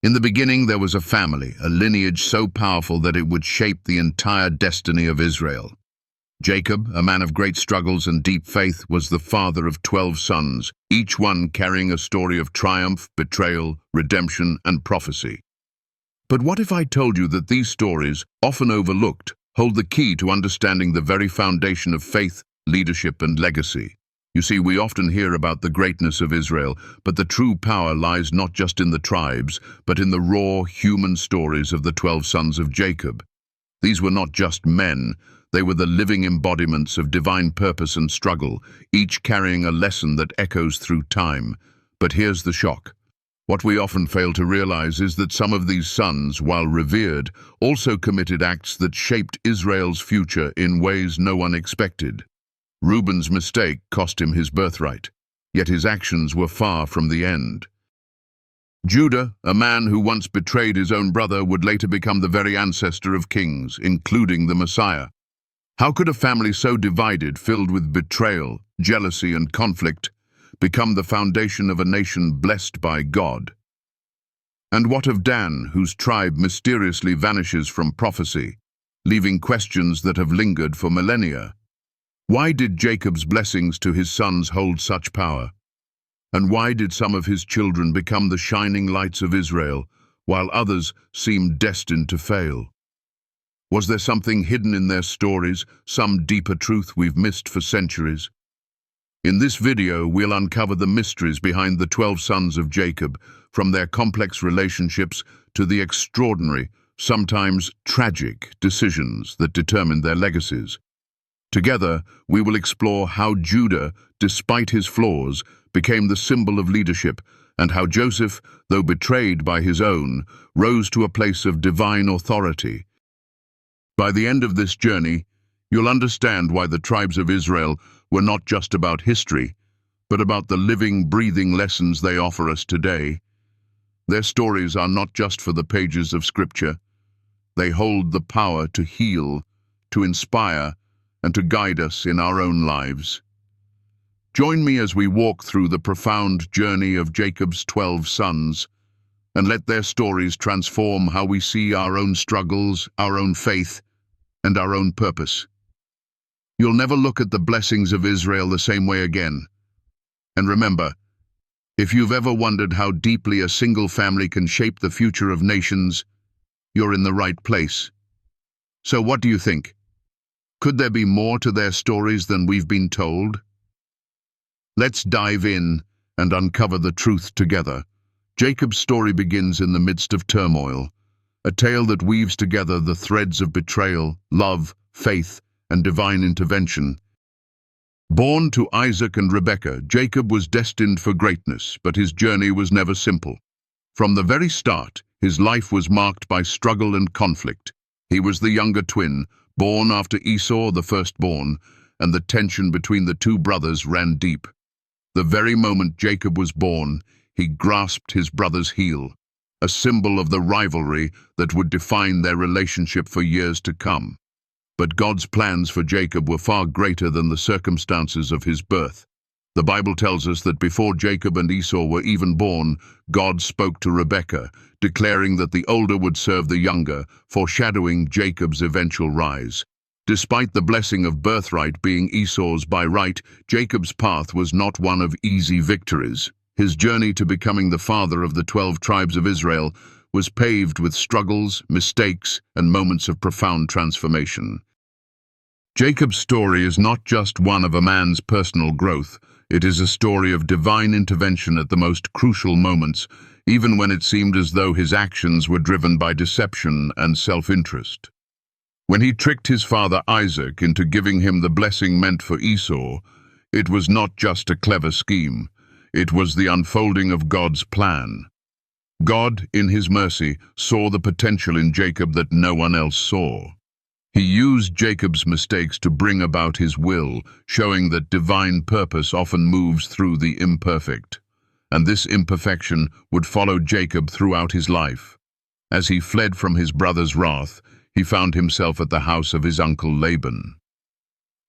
In the beginning there was a family, a lineage so powerful that it would shape the entire destiny of Israel. Jacob, a man of great struggles and deep faith, was the father of 12 sons, each one carrying a story of triumph, betrayal, redemption, and prophecy. But what if I told you that these stories, often overlooked, hold the key to understanding the very foundation of faith, leadership, and legacy? You see, we often hear about the greatness of Israel, but the true power lies not just in the tribes, but in the raw, human stories of the 12 sons of Jacob. These were not just men, they were the living embodiments of divine purpose and struggle, each carrying a lesson that echoes through time. But here's the shock. What we often fail to realize is that some of these sons, while revered, also committed acts that shaped Israel's future in ways no one expected. Reuben's mistake cost him his birthright, yet his actions were far from the end. Judah, a man who once betrayed his own brother, would later become the very ancestor of kings, including the Messiah. How could a family so divided, filled with betrayal, jealousy, and conflict, become the foundation of a nation blessed by God? And what of Dan, whose tribe mysteriously vanishes from prophecy, leaving questions that have lingered for millennia? Why did Jacob's blessings to his sons hold such power? And why did some of his children become the shining lights of Israel, while others seemed destined to fail? Was there something hidden in their stories, some deeper truth we've missed for centuries? In this video, we'll uncover the mysteries behind the 12 sons of Jacob, from their complex relationships to the extraordinary, sometimes tragic, decisions that determined their legacies. Together, we will explore how Judah, despite his flaws, became the symbol of leadership, and how Joseph, though betrayed by his own, rose to a place of divine authority. By the end of this journey, you'll understand why the tribes of Israel were not just about history, but about the living, breathing lessons they offer us today. Their stories are not just for the pages of Scripture. They hold the power to heal, to inspire, and to guide us in our own lives. Join me as we walk through the profound journey of Jacob's 12 sons, and let their stories transform how we see our own struggles, our own faith, and our own purpose. You'll never look at the blessings of Israel the same way again. And remember, if you've ever wondered how deeply a single family can shape the future of nations, you're in the right place. So what do you think? Could there be more to their stories than we've been told? Let's dive in and uncover the truth together. Jacob's story begins in the midst of turmoil, a tale that weaves together the threads of betrayal, love, faith, and divine intervention. Born to Isaac and Rebekah, Jacob was destined for greatness, but his journey was never simple. From the very start, his life was marked by struggle and conflict. He was the younger twin, born after Esau, the firstborn, and the tension between the two brothers ran deep. The very moment Jacob was born, he grasped his brother's heel, a symbol of the rivalry that would define their relationship for years to come. But God's plans for Jacob were far greater than the circumstances of his birth. The Bible tells us that before Jacob and Esau were even born, God spoke to Rebekah, declaring that the older would serve the younger, foreshadowing Jacob's eventual rise. Despite the blessing of birthright being Esau's by right, Jacob's path was not one of easy victories. His journey to becoming the father of the 12 tribes of Israel was paved with struggles, mistakes, and moments of profound transformation. Jacob's story is not just one of a man's personal growth. It is a story of divine intervention at the most crucial moments, even when it seemed as though his actions were driven by deception and self-interest. When he tricked his father Isaac into giving him the blessing meant for Esau, it was not just a clever scheme. It was the unfolding of God's plan. God, in his mercy, saw the potential in Jacob that no one else saw. He used Jacob's mistakes to bring about his will, showing that divine purpose often moves through the imperfect. And this imperfection would follow Jacob throughout his life. As he fled from his brother's wrath, he found himself at the house of his uncle Laban.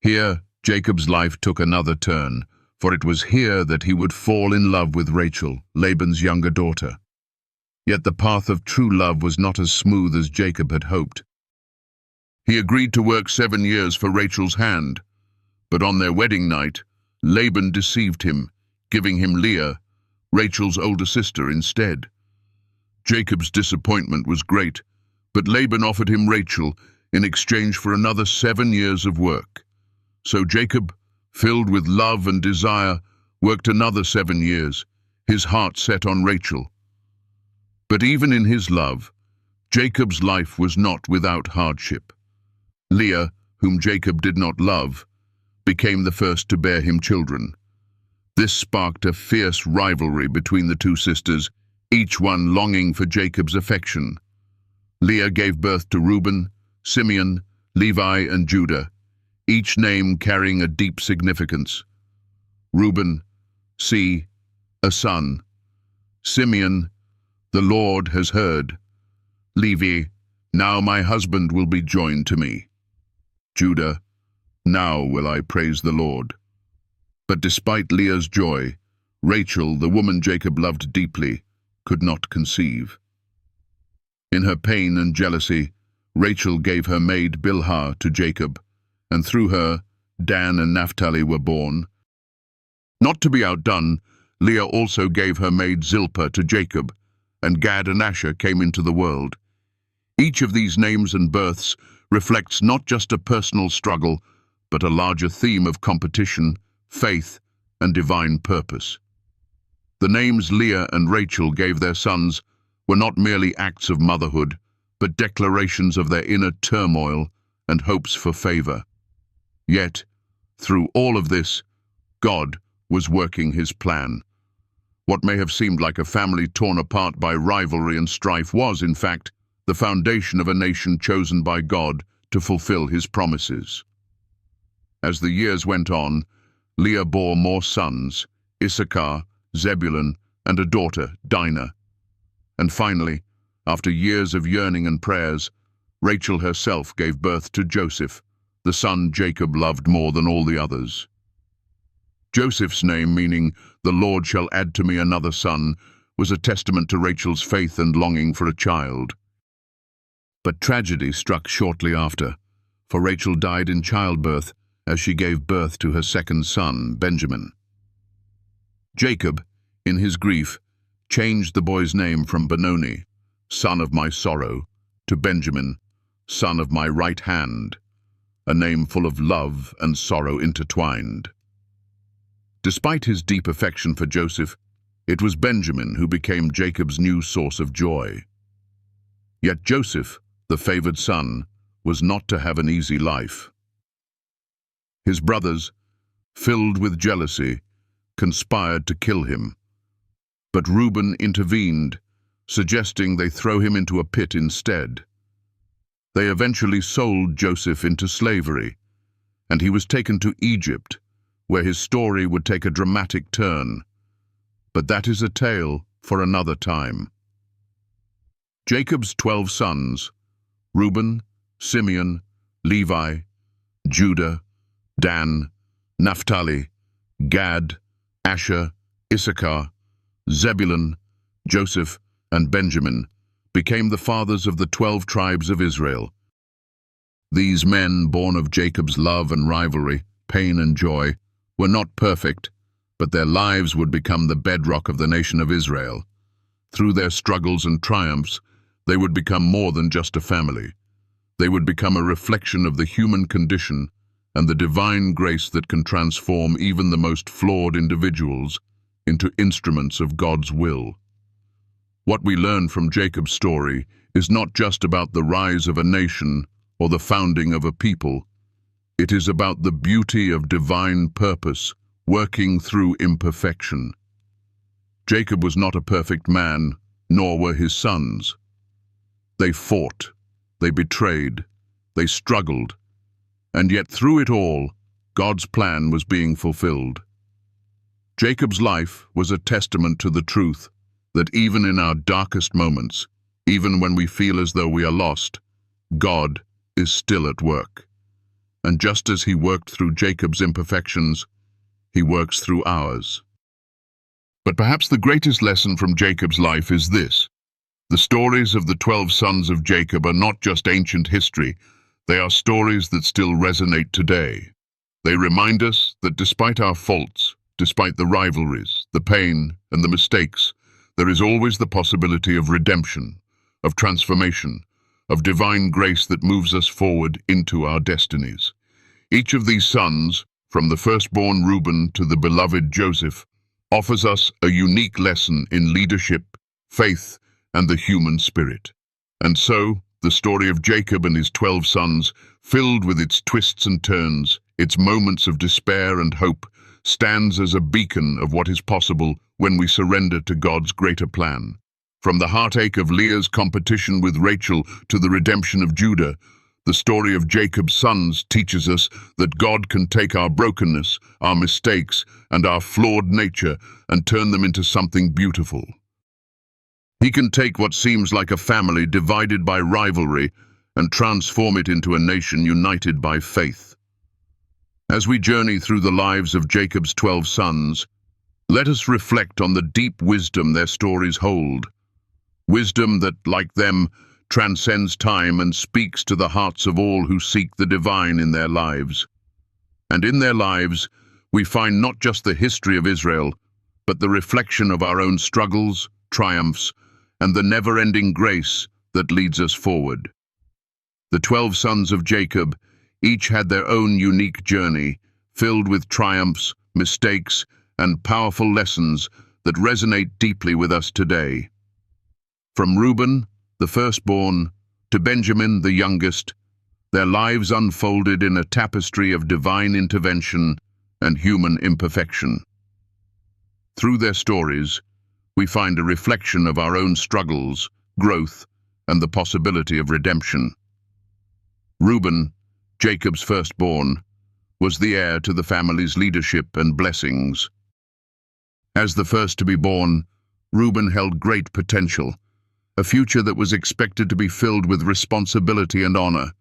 Here, Jacob's life took another turn, for it was here that he would fall in love with Rachel, Laban's younger daughter. Yet the path of true love was not as smooth as Jacob had hoped. He agreed to work 7 years for Rachel's hand, but on their wedding night, Laban deceived him, giving him Leah, Rachel's older sister, instead. Jacob's disappointment was great, but Laban offered him Rachel in exchange for another 7 years of work. So Jacob, filled with love and desire, worked another 7 years, his heart set on Rachel. But even in his love, Jacob's life was not without hardship. Leah, whom Jacob did not love, became the first to bear him children. This sparked a fierce rivalry between the two sisters, each one longing for Jacob's affection. Leah gave birth to Reuben, Simeon, Levi, and Judah, each name carrying a deep significance. Reuben, see, a son. Simeon, the Lord has heard. Levi, now my husband will be joined to me. Judah, now will I praise the Lord. But despite Leah's joy, Rachel, the woman Jacob loved deeply, could not conceive. In her pain and jealousy, Rachel gave her maid Bilhah to Jacob, and through her, Dan and Naphtali were born. Not to be outdone, Leah also gave her maid Zilpah to Jacob, and Gad and Asher came into the world. Each of these names and births reflects not just a personal struggle, but a larger theme of competition, faith, and divine purpose. The names Leah and Rachel gave their sons were not merely acts of motherhood, but declarations of their inner turmoil and hopes for favor. Yet, through all of this, God was working his plan. What may have seemed like a family torn apart by rivalry and strife was, in fact, the foundation of a nation chosen by God to fulfill his promises. As the years went on, Leah bore more sons, Issachar, Zebulun, and a daughter, Dinah. And finally, after years of yearning and prayers, Rachel herself gave birth to Joseph, the son Jacob loved more than all the others. Joseph's name, meaning, "The Lord shall add to me another son," was a testament to Rachel's faith and longing for a child. But tragedy struck shortly after, for Rachel died in childbirth as she gave birth to her second son, Benjamin. Jacob, in his grief, changed the boy's name from Benoni, son of my sorrow, to Benjamin, son of my right hand, a name full of love and sorrow intertwined. Despite his deep affection for Joseph, it was Benjamin who became Jacob's new source of joy. Yet Joseph, the favored son, was not to have an easy life. His brothers, filled with jealousy, conspired to kill him. But Reuben intervened, suggesting they throw him into a pit instead. They eventually sold Joseph into slavery, and he was taken to Egypt, where his story would take a dramatic turn. But that is a tale for another time. Jacob's 12 sons, Reuben, Simeon, Levi, Judah, Dan, Naphtali, Gad, Asher, Issachar, Zebulun, Joseph, and Benjamin, became the fathers of the 12 tribes of Israel. These men, born of Jacob's love and rivalry, pain and joy, were not perfect, but their lives would become the bedrock of the nation of Israel. Through their struggles and triumphs, they would become more than just a family. They would become a reflection of the human condition and the divine grace that can transform even the most flawed individuals into instruments of God's will. What we learn from Jacob's story is not just about the rise of a nation or the founding of a people. It is about the beauty of divine purpose working through imperfection. Jacob was not a perfect man, nor were his sons. They fought, they betrayed, they struggled, and yet through it all, God's plan was being fulfilled. Jacob's life was a testament to the truth that even in our darkest moments, even when we feel as though we are lost, God is still at work. And just as he worked through Jacob's imperfections, he works through ours. But perhaps the greatest lesson from Jacob's life is this: The stories of the 12 sons of Jacob are not just ancient history, they are stories that still resonate today. They remind us that despite our faults, despite the rivalries, the pain, and the mistakes, there is always the possibility of redemption, of transformation, of divine grace that moves us forward into our destinies. Each of these sons, from the firstborn Reuben to the beloved Joseph, offers us a unique lesson in leadership, faith, and the human spirit. And so, the story of Jacob and his 12 sons, filled with its twists and turns, its moments of despair and hope, stands as a beacon of what is possible when we surrender to God's greater plan. From the heartache of Leah's competition with Rachel to the redemption of Judah, the story of Jacob's sons teaches us that God can take our brokenness, our mistakes, and our flawed nature and turn them into something beautiful. He can take what seems like a family divided by rivalry and transform it into a nation united by faith. As we journey through the lives of Jacob's 12 sons, let us reflect on the deep wisdom their stories hold. Wisdom that, like them, transcends time and speaks to the hearts of all who seek the divine in their lives. And in their lives, we find not just the history of Israel, but the reflection of our own struggles, triumphs, and the never-ending grace that leads us forward. The 12 sons of Jacob each had their own unique journey, filled with triumphs, mistakes, and powerful lessons that resonate deeply with us today. From Reuben, the firstborn, to Benjamin, the youngest, their lives unfolded in a tapestry of divine intervention and human imperfection. Through their stories, we find a reflection of our own struggles, growth, and the possibility of redemption. Reuben, Jacob's firstborn, was the heir to the family's leadership and blessings. As the first to be born, Reuben held great potential, a future that was expected to be filled with responsibility and honor.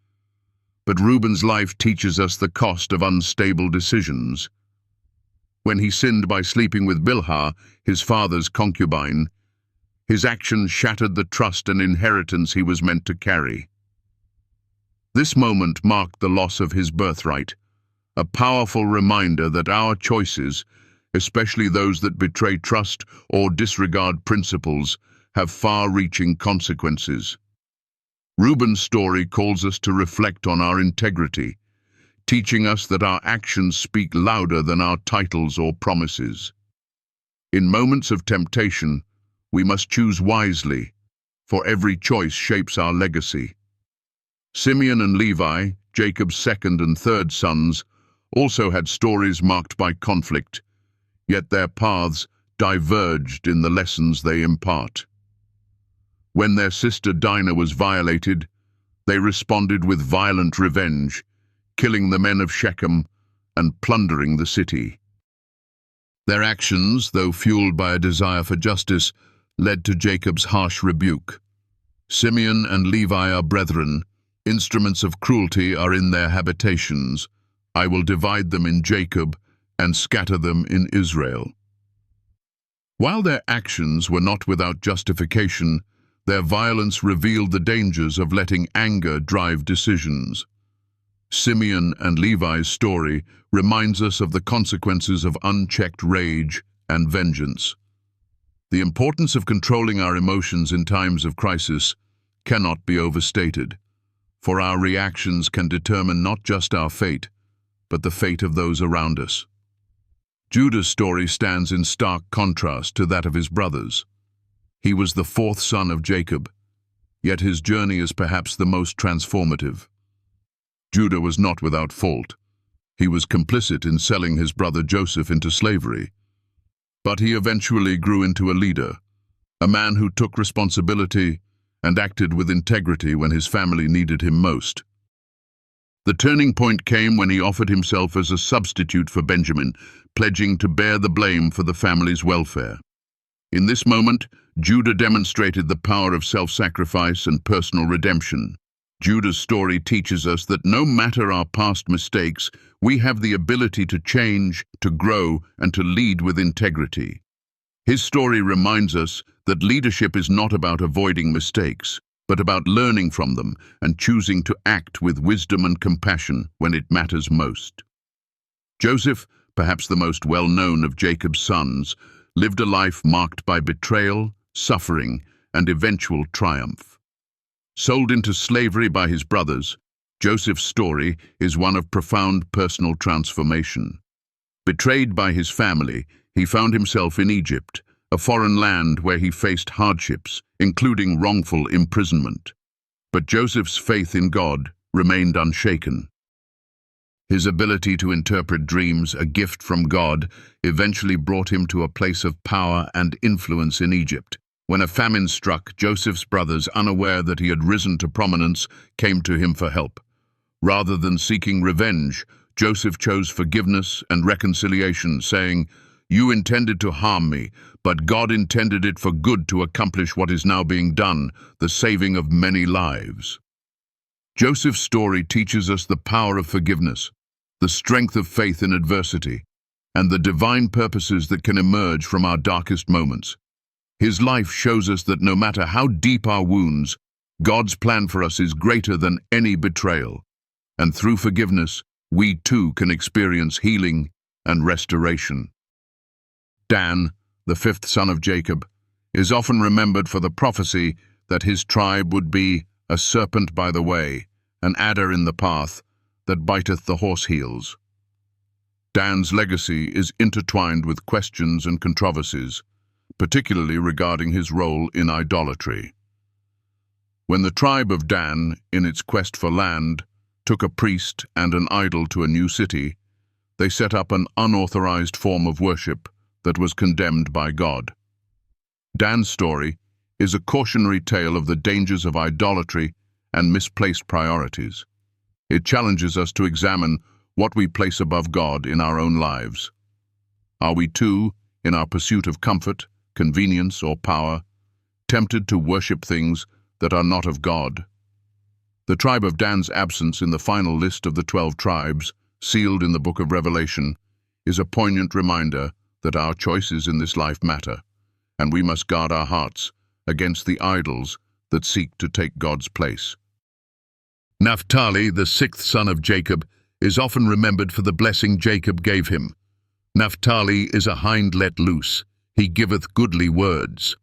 But Reuben's life teaches us the cost of unstable decisions. When he sinned by sleeping with Bilhah, his father's concubine, his actions shattered the trust and inheritance he was meant to carry. This moment marked the loss of his birthright, a powerful reminder that our choices, especially those that betray trust or disregard principles, have far-reaching consequences. Reuben's story calls us to reflect on our integrity, teaching us that our actions speak louder than our titles or promises. In moments of temptation, we must choose wisely, for every choice shapes our legacy. Simeon and Levi, Jacob's second and third sons, also had stories marked by conflict, yet their paths diverged in the lessons they impart. When their sister Dinah was violated, they responded with violent revenge, killing the men of Shechem and plundering the city. Their actions, though fueled by a desire for justice, led to Jacob's harsh rebuke. Simeon and Levi are brethren. Instruments of cruelty are in their habitations. I will divide them in Jacob and scatter them in Israel. While their actions were not without justification, their violence revealed the dangers of letting anger drive decisions. Simeon and Levi's story reminds us of the consequences of unchecked rage and vengeance. The importance of controlling our emotions in times of crisis cannot be overstated, for our reactions can determine not just our fate, but the fate of those around us. Judah's story stands in stark contrast to that of his brothers. He was the fourth son of Jacob, yet his journey is perhaps the most transformative. Judah was not without fault. He was complicit in selling his brother Joseph into slavery. But he eventually grew into a leader, a man who took responsibility and acted with integrity when his family needed him most. The turning point came when he offered himself as a substitute for Benjamin, pledging to bear the blame for the family's welfare. In this moment, Judah demonstrated the power of self-sacrifice and personal redemption. Judah's story teaches us that no matter our past mistakes, we have the ability to change, to grow, and to lead with integrity. His story reminds us that leadership is not about avoiding mistakes, but about learning from them and choosing to act with wisdom and compassion when it matters most. Joseph, perhaps the most well-known of Jacob's sons, lived a life marked by betrayal, suffering, and eventual triumph. Sold into slavery by his brothers, Joseph's story is one of profound personal transformation. Betrayed by his family, he found himself in Egypt, a foreign land where he faced hardships, including wrongful imprisonment. But Joseph's faith in God remained unshaken. His ability to interpret dreams, a gift from God, eventually brought him to a place of power and influence in Egypt. When a famine struck, Joseph's brothers, unaware that he had risen to prominence, came to him for help. Rather than seeking revenge, Joseph chose forgiveness and reconciliation, saying, "You intended to harm me, but God intended it for good to accomplish what is now being done, the saving of many lives." Joseph's story teaches us the power of forgiveness, the strength of faith in adversity, and the divine purposes that can emerge from our darkest moments. His life shows us that no matter how deep our wounds, God's plan for us is greater than any betrayal. And through forgiveness, we too can experience healing and restoration. Dan, the fifth son of Jacob, is often remembered for the prophecy that his tribe would be a serpent by the way, an adder in the path, that biteth the horse heels. Dan's legacy is intertwined with questions and controversies, particularly regarding his role in idolatry. When the tribe of Dan, in its quest for land, took a priest and an idol to a new city, they set up an unauthorized form of worship that was condemned by God. Dan's story is a cautionary tale of the dangers of idolatry and misplaced priorities. It challenges us to examine what we place above God in our own lives. Are we too, in our pursuit of comfort, convenience, or power, tempted to worship things that are not of God? The tribe of Dan's absence in the final list of the 12 tribes, sealed in the book of Revelation, is a poignant reminder that our choices in this life matter, and we must guard our hearts against the idols that seek to take God's place. Naphtali, the sixth son of Jacob, is often remembered for the blessing Jacob gave him. Naphtali is a hind let loose, he giveth goodly words.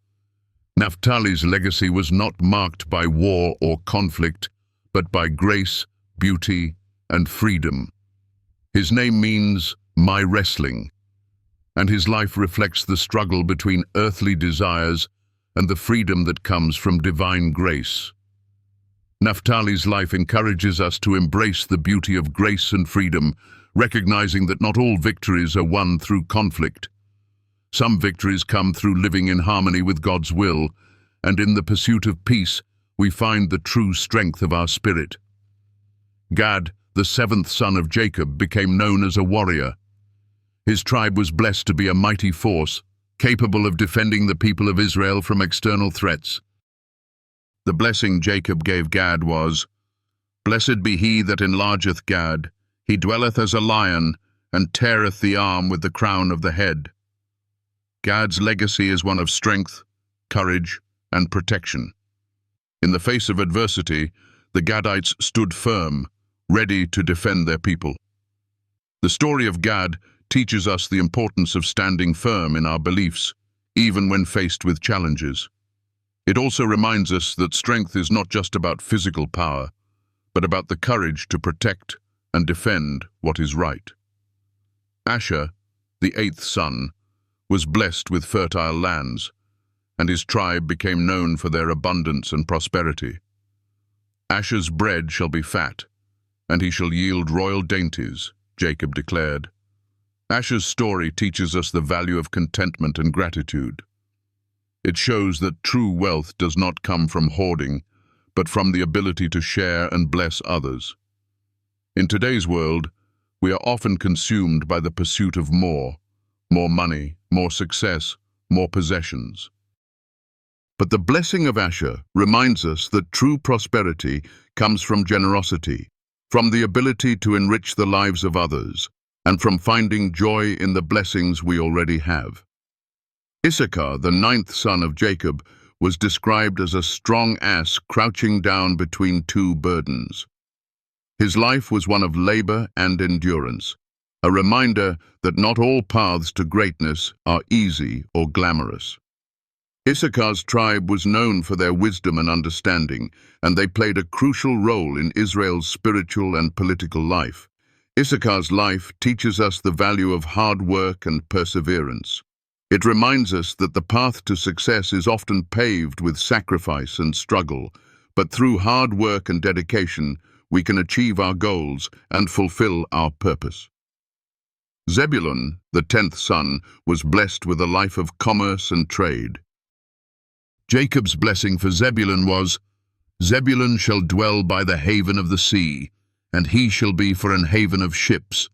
Naphtali's legacy was not marked by war or conflict, but by grace, beauty, and freedom. His name means my wrestling, and his life reflects the struggle between earthly desires and the freedom that comes from divine grace. Naphtali's life encourages us to embrace the beauty of grace and freedom, recognizing that not all victories are won through conflict. Some victories come through living in harmony with God's will, and in the pursuit of peace, we find the true strength of our spirit. Gad, the seventh son of Jacob, became known as a warrior. His tribe was blessed to be a mighty force, capable of defending the people of Israel from external threats. The blessing Jacob gave Gad was, "Blessed be he that enlargeth Gad, he dwelleth as a lion, and teareth the arm with the crown of the head." Gad's legacy is one of strength, courage, and protection. In the face of adversity, the Gadites stood firm, ready to defend their people. The story of Gad teaches us the importance of standing firm in our beliefs, even when faced with challenges. It also reminds us that strength is not just about physical power, but about the courage to protect and defend what is right. Asher, the eighth son, was blessed with fertile lands, and his tribe became known for their abundance and prosperity. Asher's bread shall be fat, and he shall yield royal dainties, Jacob declared. Asher's story teaches us the value of contentment and gratitude. It shows that true wealth does not come from hoarding, but from the ability to share and bless others. In today's world, we are often consumed by the pursuit of more money, more success, more possessions. But the blessing of Asher reminds us that true prosperity comes from generosity, from the ability to enrich the lives of others, and from finding joy in the blessings we already have. Issachar, the ninth son of Jacob, was described as a strong ass crouching down between two burdens. His life was one of labor and endurance, a reminder that not all paths to greatness are easy or glamorous. Issachar's tribe was known for their wisdom and understanding, and they played a crucial role in Israel's spiritual and political life. Issachar's life teaches us the value of hard work and perseverance. It reminds us that the path to success is often paved with sacrifice and struggle, but through hard work and dedication, we can achieve our goals and fulfill our purpose. Zebulun, the 10th son, was blessed with a life of commerce and trade. Jacob's blessing for Zebulun was, "Zebulun shall dwell by the haven of the sea, and he shall be for an haven of ships."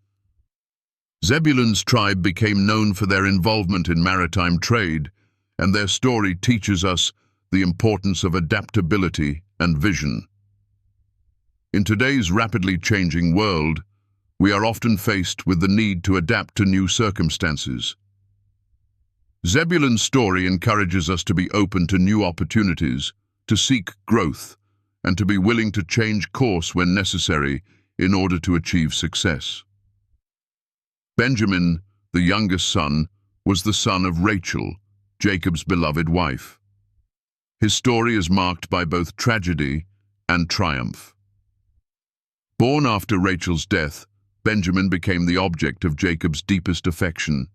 Zebulun's tribe became known for their involvement in maritime trade, and their story teaches us the importance of adaptability and vision. In today's rapidly changing world, we are often faced with the need to adapt to new circumstances. Zebulun's story encourages us to be open to new opportunities, to seek growth, and to be willing to change course when necessary in order to achieve success. Benjamin, the youngest son, was the son of Rachel, Jacob's beloved wife. His story is marked by both tragedy and triumph. Born after Rachel's death, Benjamin became the object of Jacob's deepest affection.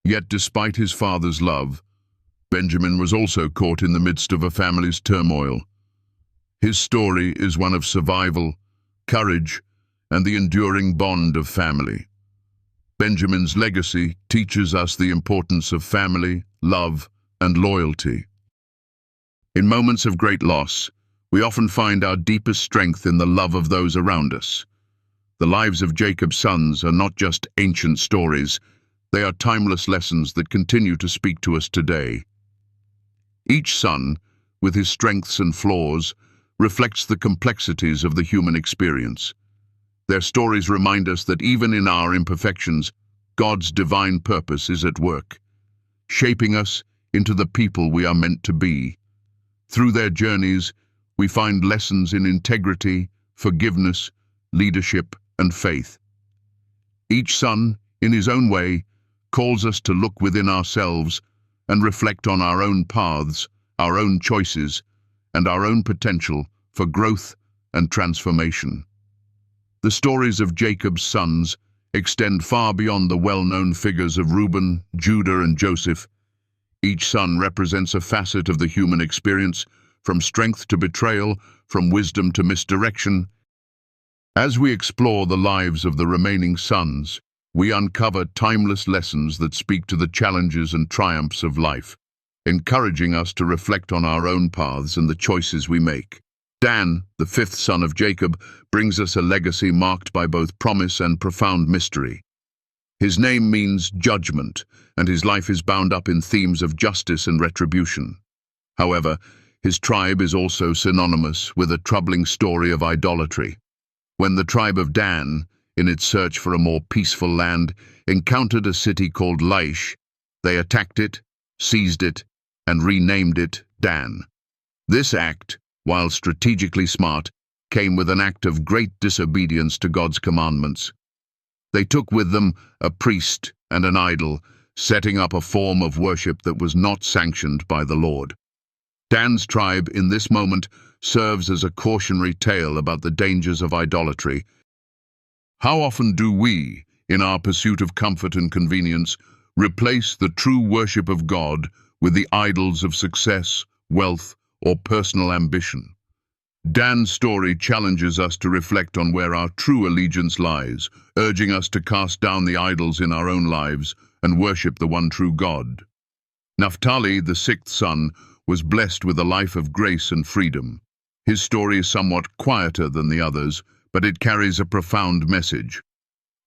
Yet despite his father's love, Benjamin was also caught in the midst of a family's turmoil. His story is one of survival, courage, and the enduring bond of family. Benjamin's legacy teaches us the importance of family, love, and loyalty. In moments of great loss, we often find our deepest strength in the love of those around us. The lives of Jacob's sons are not just ancient stories, they are timeless lessons that continue to speak to us today. Each son, with his strengths and flaws, reflects the complexities of the human experience. Their stories remind us that even in our imperfections, God's divine purpose is at work, shaping us into the people we are meant to be. Through their journeys, we find lessons in integrity, forgiveness, leadership, and faith. Each son, in his own way, calls us to look within ourselves and reflect on our own paths, our own choices, and our own potential for growth and transformation. The stories of Jacob's sons extend far beyond the well-known figures of Reuben, Judah, and Joseph. Each son represents a facet of the human experience, from strength to betrayal, from wisdom to misdirection. As we explore the lives of the remaining sons, we uncover timeless lessons that speak to the challenges and triumphs of life, encouraging us to reflect on our own paths and the choices we make. Dan, the 5th son of Jacob, brings us a legacy marked by both promise and profound mystery. His name means judgment, and his life is bound up in themes of justice and retribution. However, his tribe is also synonymous with a troubling story of idolatry. When the tribe of Dan, in its search for a more peaceful land, encountered a city called Laish, they attacked it, seized it, and renamed it Dan. This act, while strategically smart, came with an act of great disobedience to God's commandments. They took with them a priest and an idol, setting up a form of worship that was not sanctioned by the Lord. Dan's tribe, in this moment, serves as a cautionary tale about the dangers of idolatry. How often do we, in our pursuit of comfort and convenience, replace the true worship of God with the idols of success, wealth, or personal ambition? Dan's story challenges us to reflect on where our true allegiance lies, urging us to cast down the idols in our own lives and worship the one true God. Naphtali, the 6th son, was blessed with a life of grace and freedom. His story is somewhat quieter than the others, but it carries a profound message.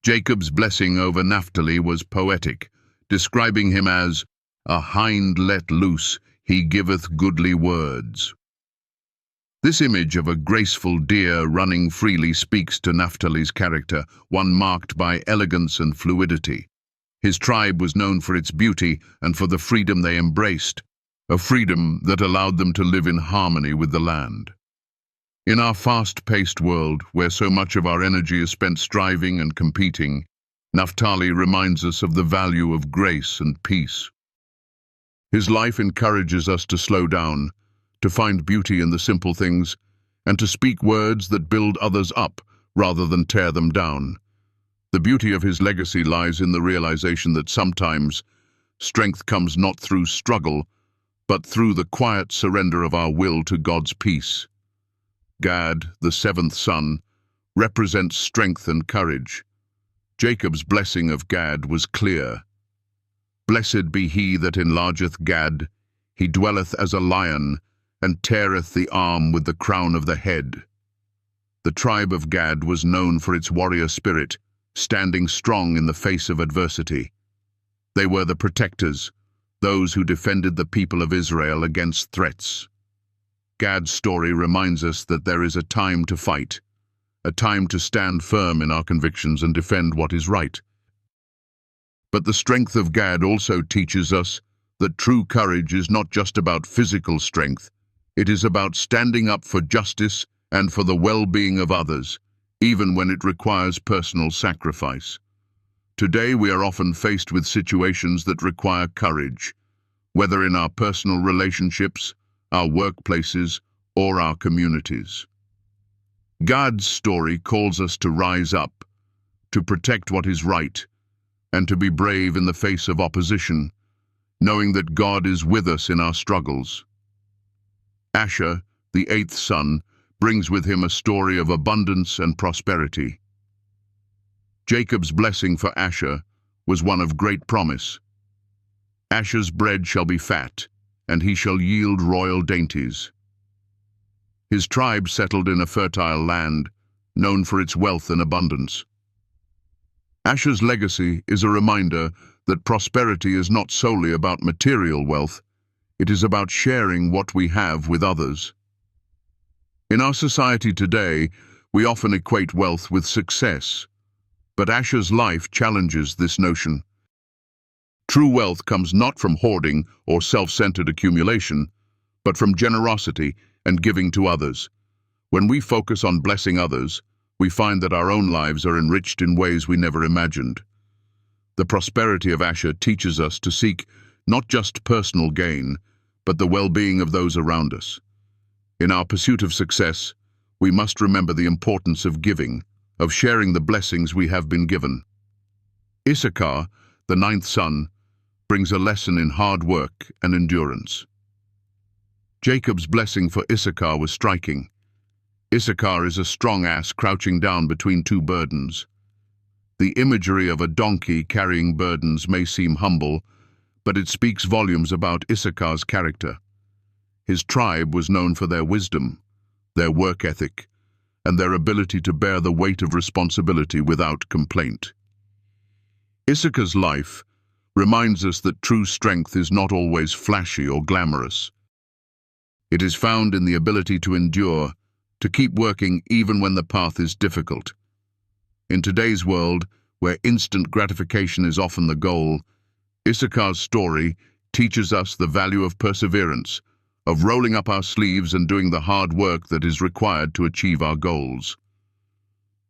Jacob's blessing over Naphtali was poetic, describing him as a hind let loose, he giveth goodly words. This image of a graceful deer running freely speaks to Naphtali's character, one marked by elegance and fluidity. His tribe was known for its beauty and for the freedom they embraced, a freedom that allowed them to live in harmony with the land. In our fast-paced world, where so much of our energy is spent striving and competing, Naphtali reminds us of the value of grace and peace. His life encourages us to slow down, to find beauty in the simple things, and to speak words that build others up rather than tear them down. The beauty of his legacy lies in the realization that sometimes strength comes not through struggle, but through the quiet surrender of our will to God's peace. Gad, the seventh son, represents strength and courage. Jacob's blessing of Gad was clear. Blessed be he that enlargeth Gad, he dwelleth as a lion, and teareth the arm with the crown of the head. The tribe of Gad was known for its warrior spirit, standing strong in the face of adversity. They were the protectors, those who defended the people of Israel against threats. Gad's story reminds us that there is a time to fight, a time to stand firm in our convictions and defend what is right. But the strength of Gad also teaches us that true courage is not just about physical strength. It is about standing up for justice and for the well-being of others, even when it requires personal sacrifice. Today we are often faced with situations that require courage, whether in our personal relationships, our workplaces, or our communities. Gad's story calls us to rise up, to protect what is right, and to be brave in the face of opposition, knowing that God is with us in our struggles. Asher, the eighth son, brings with him a story of abundance and prosperity. Jacob's blessing for Asher was one of great promise. Asher's bread shall be fat, and he shall yield royal dainties. His tribe settled in a fertile land, known for its wealth and abundance. Asher's legacy is a reminder that prosperity is not solely about material wealth, it is about sharing what we have with others. In our society today, we often equate wealth with success, but Asher's life challenges this notion. True wealth comes not from hoarding or self-centered accumulation, but from generosity and giving to others. When we focus on blessing others, we find that our own lives are enriched in ways we never imagined. The prosperity of Asher teaches us to seek not just personal gain, but the well-being of those around us. In our pursuit of success, we must remember the importance of giving, of sharing the blessings we have been given. Issachar, the ninth son, brings a lesson in hard work and endurance. Jacob's blessing for Issachar was striking. Issachar is a strong ass crouching down between two burdens. The imagery of a donkey carrying burdens may seem humble, but it speaks volumes about Issachar's character. His tribe was known for their wisdom, their work ethic, and their ability to bear the weight of responsibility without complaint. Issachar's life reminds us that true strength is not always flashy or glamorous. It is found in the ability to endure, to keep working even when the path is difficult. In today's world, where instant gratification is often the goal, Issachar's story teaches us the value of perseverance, of rolling up our sleeves and doing the hard work that is required to achieve our goals.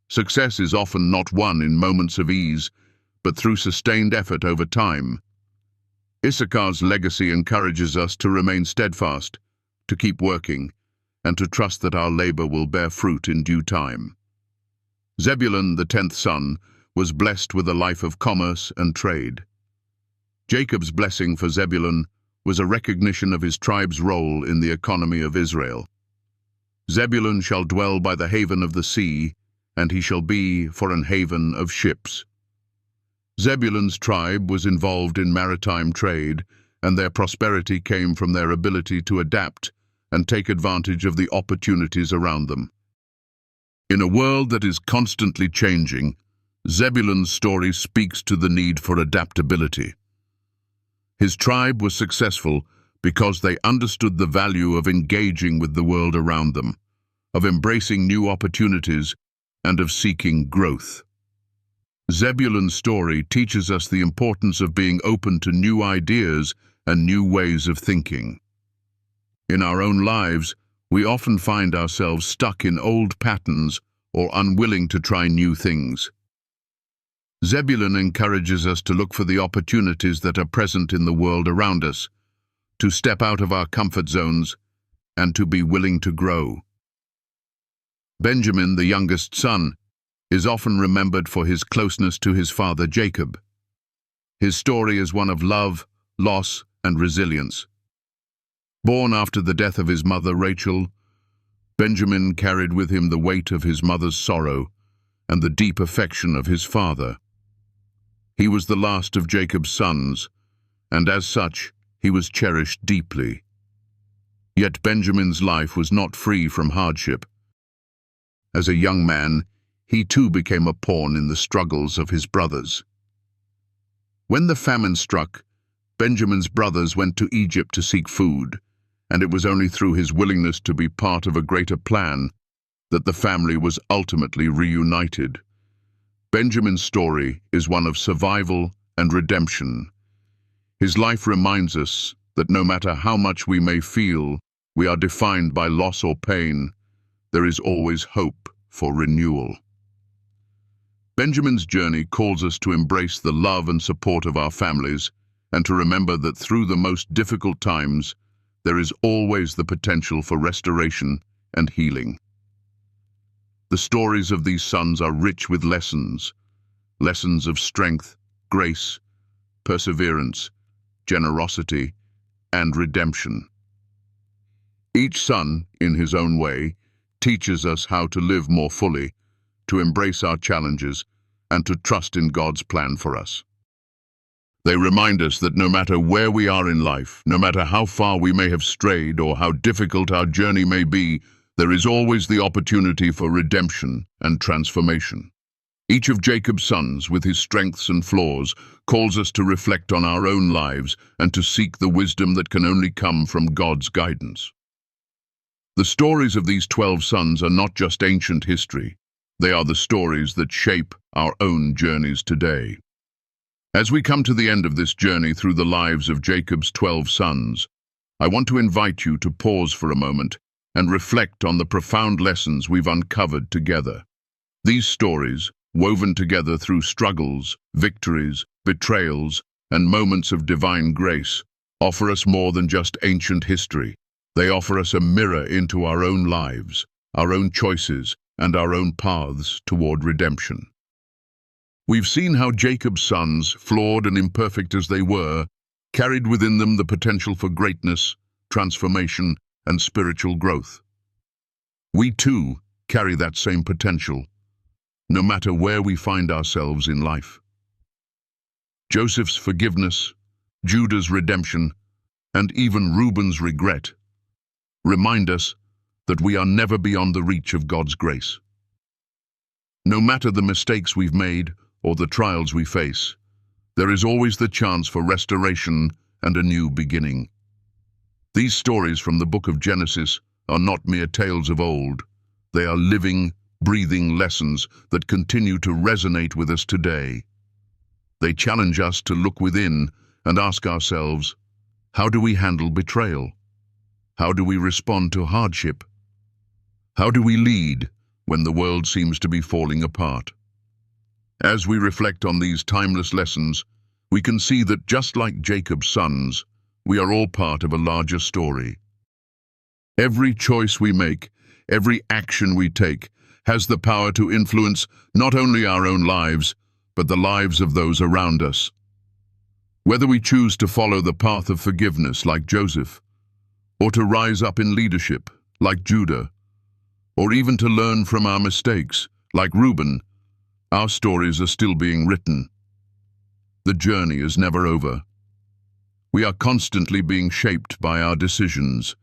Success is often not won in moments of ease, but through sustained effort over time. Issachar's legacy encourages us to remain steadfast, to keep working, and to trust that our labor will bear fruit in due time. Zebulun, the 10th son, was blessed with a life of commerce and trade. Jacob's blessing for Zebulun was a recognition of his tribe's role in the economy of Israel. Zebulun shall dwell by the haven of the sea, and he shall be for an haven of ships. Zebulun's tribe was involved in maritime trade, and their prosperity came from their ability to adapt and take advantage of the opportunities around them. In a world that is constantly changing, Zebulun's story speaks to the need for adaptability. His tribe was successful because they understood the value of engaging with the world around them, of embracing new opportunities, and of seeking growth. Zebulun's story teaches us the importance of being open to new ideas and new ways of thinking. In our own lives, we often find ourselves stuck in old patterns or unwilling to try new things. Zebulun encourages us to look for the opportunities that are present in the world around us, to step out of our comfort zones, and to be willing to grow. Benjamin, the youngest son, is often remembered for his closeness to his father Jacob. His story is one of love, loss, and resilience. Born after the death of his mother Rachel, Benjamin carried with him the weight of his mother's sorrow and the deep affection of his father. He was the last of Jacob's sons, and as such, he was cherished deeply. Yet Benjamin's life was not free from hardship. As a young man, he too became a pawn in the struggles of his brothers. When the famine struck, Benjamin's brothers went to Egypt to seek food, and it was only through his willingness to be part of a greater plan that the family was ultimately reunited. Benjamin's story is one of survival and redemption. His life reminds us that no matter how much we may feel we are defined by loss or pain, there is always hope for renewal. Benjamin's journey calls us to embrace the love and support of our families and to remember that through the most difficult times, there is always the potential for restoration and healing. The stories of these sons are rich with lessons of strength, grace, perseverance, generosity, and redemption. Each son, in his own way, teaches us how to live more fully, to embrace our challenges, and to trust in God's plan for us. They remind us that no matter where we are in life, no matter how far we may have strayed or how difficult our journey may be, there is always the opportunity for redemption and transformation. Each of Jacob's sons, with his strengths and flaws, calls us to reflect on our own lives and to seek the wisdom that can only come from God's guidance. The stories of these 12 sons are not just ancient history. They are the stories that shape our own journeys today. As we come to the end of this journey through the lives of Jacob's 12 sons, I want to invite you to pause for a moment and reflect on the profound lessons we've uncovered together. These stories, woven together through struggles, victories, betrayals, and moments of divine grace, offer us more than just ancient history. They offer us a mirror into our own lives, our own choices, and our own paths toward redemption. We've seen how Jacob's sons, flawed and imperfect as they were, carried within them the potential for greatness, transformation, and spiritual growth. We too carry that same potential, no matter where we find ourselves in life. Joseph's forgiveness, Judah's redemption, and even Reuben's regret remind us that we are never beyond the reach of God's grace. No matter the mistakes we've made or the trials we face, there is always the chance for restoration and a new beginning. These stories from the book of Genesis are not mere tales of old. They are living, breathing lessons that continue to resonate with us today. They challenge us to look within and ask ourselves, how do we handle betrayal? How do we respond to hardship? How do we lead when the world seems to be falling apart? As we reflect on these timeless lessons, we can see that just like Jacob's sons, we are all part of a larger story. Every choice we make, every action we take, has the power to influence not only our own lives, but the lives of those around us. Whether we choose to follow the path of forgiveness like Joseph, or to rise up in leadership like Judah, or even to learn from our mistakes like Reuben, our stories are still being written. The journey is never over. We are constantly being shaped by our decisions,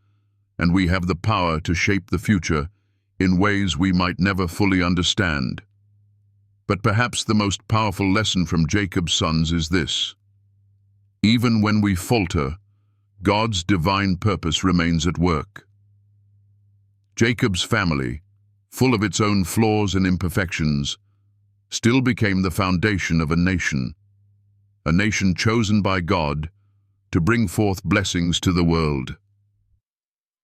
and we have the power to shape the future in ways we might never fully understand. But perhaps the most powerful lesson from Jacob's sons is this: even when we falter, God's divine purpose remains at work. Jacob's family, full of its own flaws and imperfections, still became the foundation of a nation chosen by God to bring forth blessings to the world.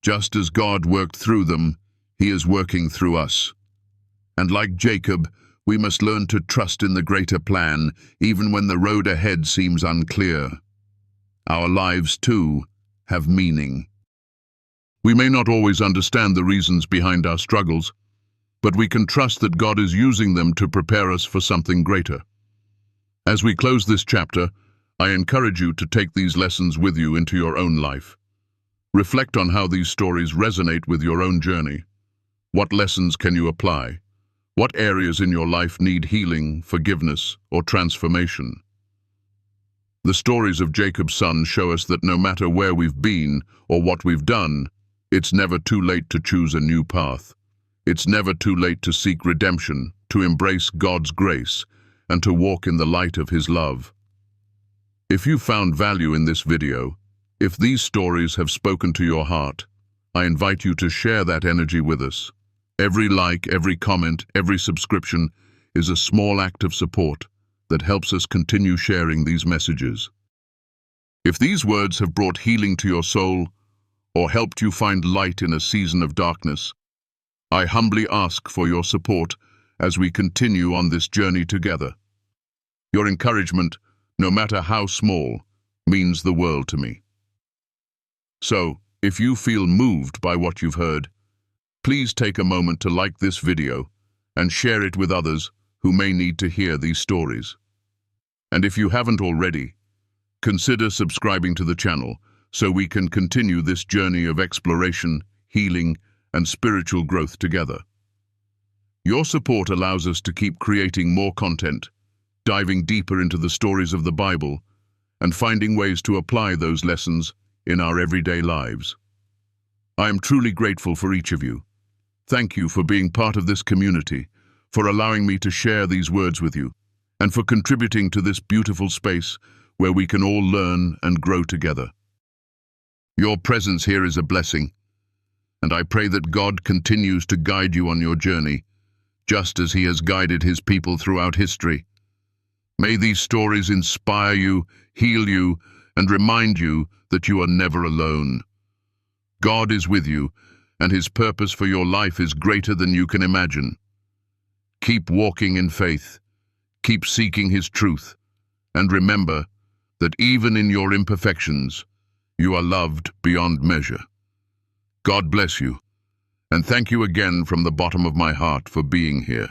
Just as God worked through them, He is working through us. And like Jacob, we must learn to trust in the greater plan, even when the road ahead seems unclear. Our lives, too, have meaning. We may not always understand the reasons behind our struggles, but we can trust that God is using them to prepare us for something greater. As we close this chapter, I encourage you to take these lessons with you into your own life. Reflect on how these stories resonate with your own journey. What lessons can you apply? What areas in your life need healing, forgiveness, or transformation? The stories of Jacob's sons show us that no matter where we've been or what we've done, it's never too late to choose a new path. It's never too late to seek redemption, to embrace God's grace, and to walk in the light of His love. If you found value in this video, if these stories have spoken to your heart, I invite you to share that energy with us. Every like, every comment, every subscription is a small act of support that helps us continue sharing these messages. If these words have brought healing to your soul or helped you find light in a season of darkness, I humbly ask for your support as we continue on this journey together. Your encouragement, no matter how small, means the world to me. So, if you feel moved by what you've heard, please take a moment to like this video and share it with others who may need to hear these stories. And if you haven't already, consider subscribing to the channel so we can continue this journey of exploration, healing, and spiritual growth together. Your support allows us to keep creating more content, diving deeper into the stories of the Bible, and finding ways to apply those lessons in our everyday lives. I am truly grateful for each of you. Thank you for being part of this community, for allowing me to share these words with you, and for contributing to this beautiful space where we can all learn and grow together. Your presence here is a blessing, and I pray that God continues to guide you on your journey, just as He has guided His people throughout history. May these stories inspire you, heal you, and remind you that you are never alone. God is with you, and His purpose for your life is greater than you can imagine. Keep walking in faith, keep seeking His truth, and remember that even in your imperfections, you are loved beyond measure. God bless you, and thank you again from the bottom of my heart for being here.